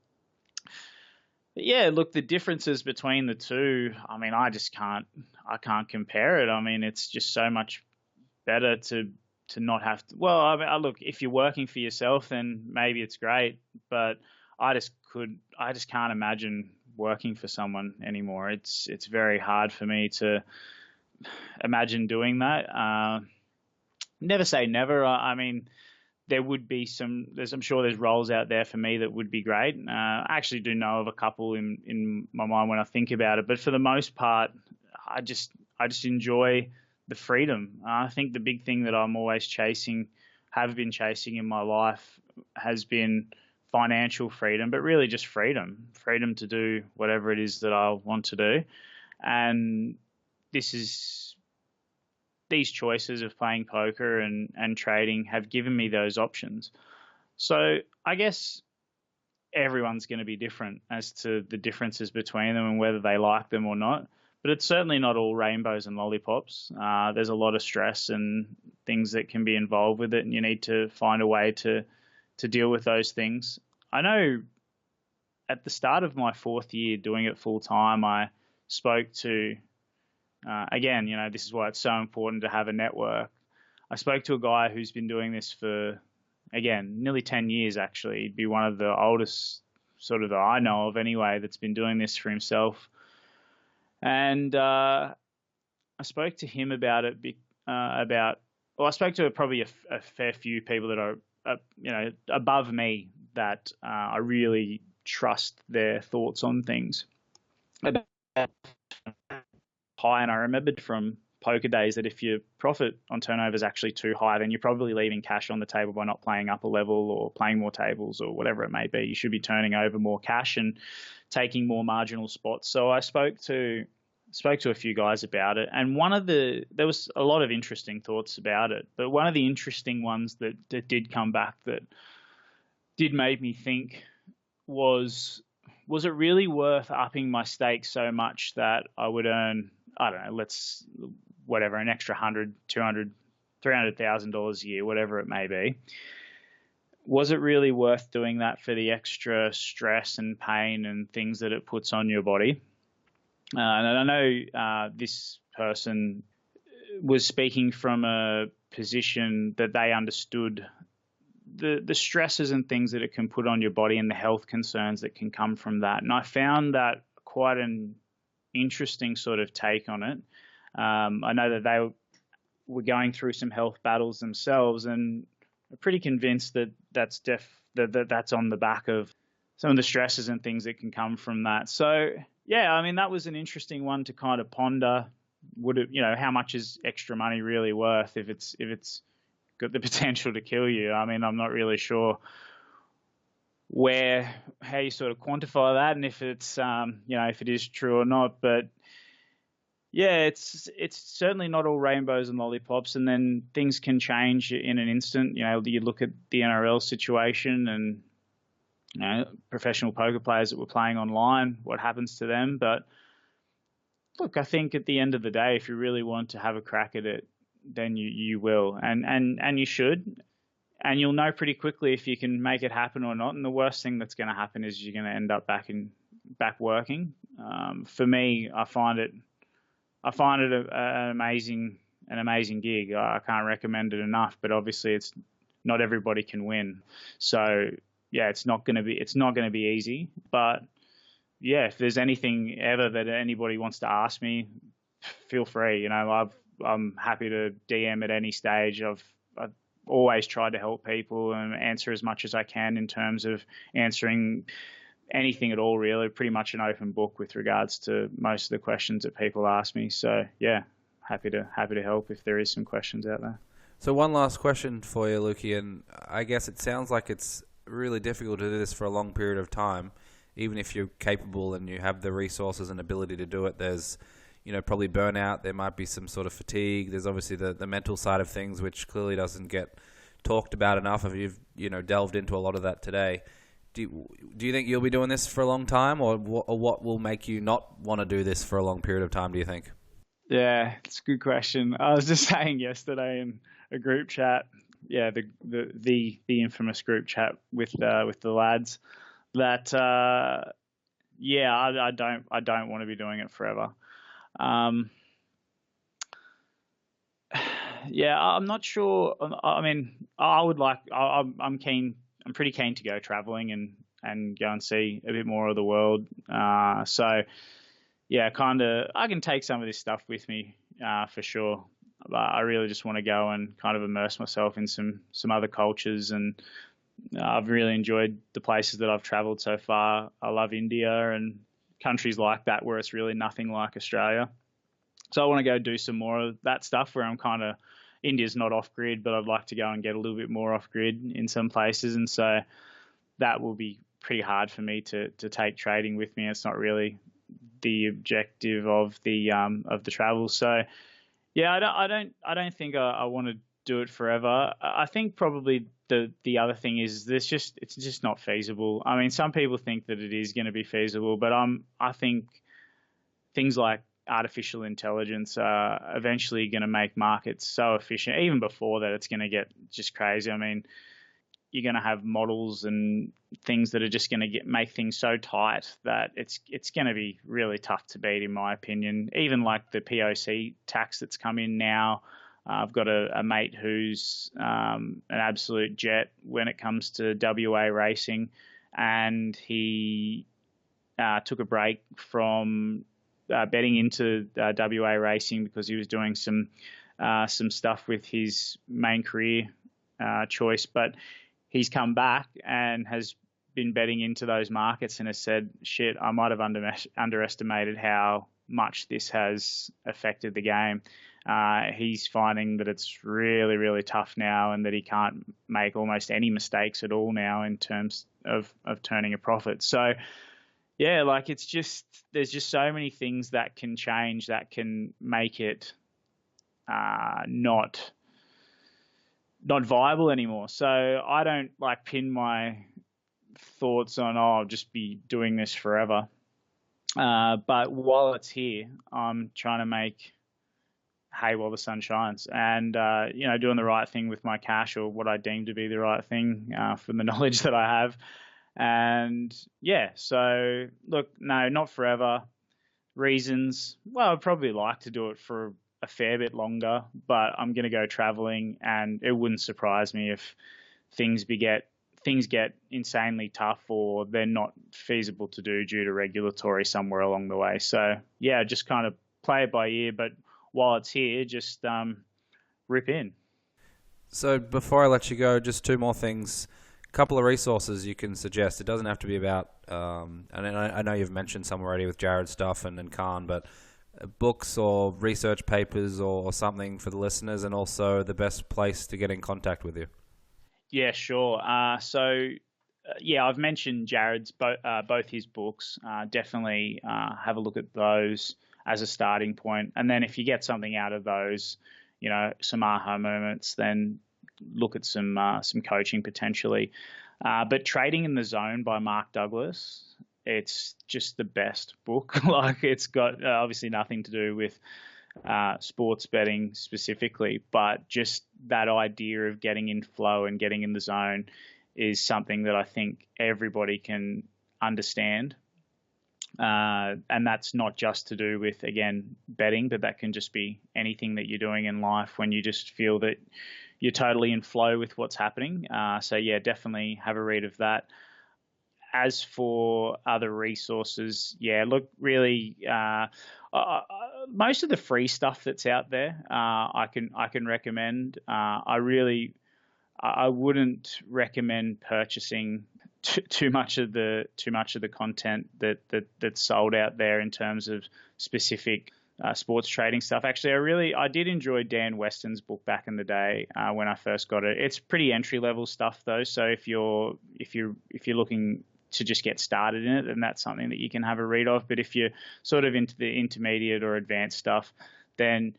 But yeah, look, the differences between the two, I mean, I can't compare it. I mean, it's just so much better to not have to. Well, I mean, look, if you're working for yourself, then maybe it's great, but I just can't imagine working for someone anymore. It's very hard for me to imagine doing that. Never say never. I mean, there would be I'm sure there's roles out there for me that would be great. I actually do know of a couple in my mind when I think about it, but for the most part, I just enjoy the freedom. I think the big thing that I'm always have been chasing in my life has been financial freedom, but really just freedom to do whatever it is that I want to do. And these choices of playing poker and trading have given me those options. So I guess everyone's going to be different as to the differences between them and whether they like them or not. But it's certainly not all rainbows and lollipops. There's a lot of stress and things that can be involved with it, and you need to find a way to deal with those things. I know at the start of my 4th year doing it full time, I spoke to again, this is why it's so important to have a network. I spoke to a guy who's been doing this for, again, nearly 10 years, actually. He'd be one of the oldest sort of that I know of anyway that's been doing this for himself. And I spoke to him about it, I spoke to probably a fair few people that are, above me that I really trust their thoughts on things. About high, and I remembered from poker days that if your profit on turnover is actually too high, then you're probably leaving cash on the table by not playing up a level or playing more tables or whatever it may be. You should be turning over more cash and taking more marginal spots. So I spoke to a few guys about it, and there was a lot of interesting thoughts about it, but one of the interesting ones that did come back that did make me think was it really worth upping my stakes so much that I would earn, I don't know, an extra $100, $200, $300,000 a year, whatever it may be. Was it really worth doing that for the extra stress and pain and things that it puts on your body? And I know this person was speaking from a position that they understood the stresses and things that it can put on your body and the health concerns that can come from that. And I found that quite an interesting sort of take on it. I know that they were going through some health battles themselves, and I'm pretty convinced that that's on the back of some of the stresses and things that can come from that. So yeah, I mean, that was an interesting one to kind of ponder. Would it, how much is extra money really worth if it's got the potential to kill you? I mean, I'm not really sure how you sort of quantify that, and if it's if it is true or not. But yeah, it's certainly not all rainbows and lollipops, and then things can change in an instant. You look at the NRL situation and professional poker players that were playing online, what happens to them. But look, I think at the end of the day, if you really want to have a crack at it, then you will, and you should, and you'll know pretty quickly if you can make it happen or not. And the worst thing that's going to happen is you're going to end up back working. For me, I find it an amazing gig. I can't recommend it enough, but obviously it's not everybody can win. So yeah, it's not going to be easy, but yeah, if there's anything ever that anybody wants to ask me, feel free. I've I'm happy to DM at any stage. I've always tried to help people and answer as much as I can in terms of answering anything at all, really. Pretty much an open book with regards to most of the questions that people ask me. So yeah, happy to help if there is some questions out there. So one last question for you, Lukey, and I guess it sounds like it's really difficult to do this for a long period of time. Even if you're capable and you have the resources and ability to do it, there's probably burnout. There might be some sort of fatigue. There's obviously the mental side of things, which clearly doesn't get talked about enough. If you've delved into a lot of that today. Do you think you'll be doing this for a long time, or what will make you not want to do this for a long period of time, do you think? Yeah, it's a good question. I was just saying yesterday in a group chat, the infamous group chat with the lads, that I don't want to be doing it forever. I'm not sure. I mean, I'm keen. I'm pretty keen to go traveling and go and see a bit more of the world. So yeah, I can take some of this stuff with me for sure. But I really just want to go and kind of immerse myself in some other cultures, and I've really enjoyed the places that I've traveled so far. I love India and countries like that where it's really nothing like Australia. So I want to go do some more of that stuff where I'm kind of, India's not off grid, but I'd like to go and get a little bit more off grid in some places. And so that will be pretty hard for me to take trading with me. It's not really the objective of the travel. So yeah, I don't think I want to do it forever. I think probably the other thing is it's just not feasible. I mean, some people think that it is going to be feasible, but I think things like artificial intelligence are eventually going to make markets so efficient. Even before that, it's going to get just crazy. I mean, you're going to have models and things that are just going to make things so tight that it's going to be really tough to beat, in my opinion. Even like the POC tax that's come in now. I've got a mate who's an absolute jet when it comes to WA racing, and he took a break from betting into WA racing because he was doing some stuff with his main career choice. But he's come back and has been betting into those markets and has said, shit, I might have underestimated how much this has affected the game. He's finding that it's really, really tough now, and that he can't make almost any mistakes at all now in terms of turning a profit. So yeah, like there's just so many things that can change that can make it not viable anymore. So I don't like pin my thoughts on, I'll just be doing this forever. But while it's here, I'm trying to make hay while the sun shines, and doing the right thing with my cash, or what I deem to be the right thing from the knowledge that I have. And yeah, so look, no, not forever. Reasons, well, I'd probably like to do it for a fair bit longer, but I'm going to go traveling, and it wouldn't surprise me if things get insanely tough, or they're not feasible to do due to regulatory somewhere along the way. So yeah, just kind of play it by ear, but while it's here, just rip in. So before I let you go, just two more things. A couple of resources you can suggest. It doesn't have to be about, and I know you've mentioned some already with Jared's stuff and Khan, but books or research papers or something for the listeners, and also the best place to get in contact with you. Yeah, sure. I've mentioned Jared's both his books. Definitely have a look at those as a starting point. And then if you get something out of those, some aha moments, then look at some coaching potentially. But Trading in the Zone by Mark Douglas, it's just the best book. Like, it's got obviously nothing to do with sports betting specifically, but just that idea of getting in flow and getting in the zone is something that I think everybody can understand. And that's not just to do with, again, betting, but that can just be anything that you're doing in life when you just feel that you're totally in flow with what's happening. So yeah, definitely have a read of that. As for other resources, yeah, look, really, Most of the free stuff that's out there, I can recommend. I wouldn't recommend purchasing too much of the content that's sold out there in terms of specific sports trading stuff. Actually, I did enjoy Dan Weston's book back in the day when I first got it. It's pretty entry level stuff though, so if you're looking to just get started in it, then that's something that you can have a read of. But if you're sort of into the intermediate or advanced stuff, then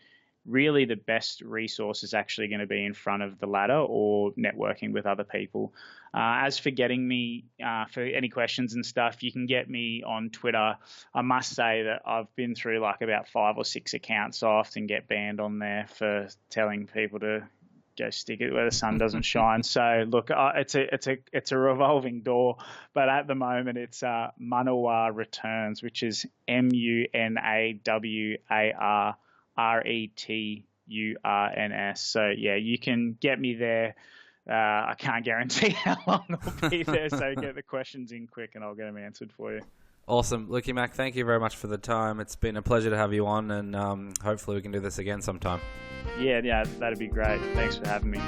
really the best resource is actually going to be in front of the ladder or networking with other people. As for getting me for any questions and stuff, you can get me on Twitter. I must say that I've been through like about 5 or 6 accounts. So I often get banned on there for telling people to go stick it where the sun doesn't shine. So look, it's a revolving door, but at the moment it's Munawar Returns, which is MUNAWARRETURNS. So yeah, you can get me there. I can't guarantee how long I'll be there, so get the questions in quick and I'll get them answered for you. Awesome. Lukey Mac, thank you very much for the time. It's been a pleasure to have you on, and hopefully we can do this again sometime. Yeah, that'd be great. Thanks for having me.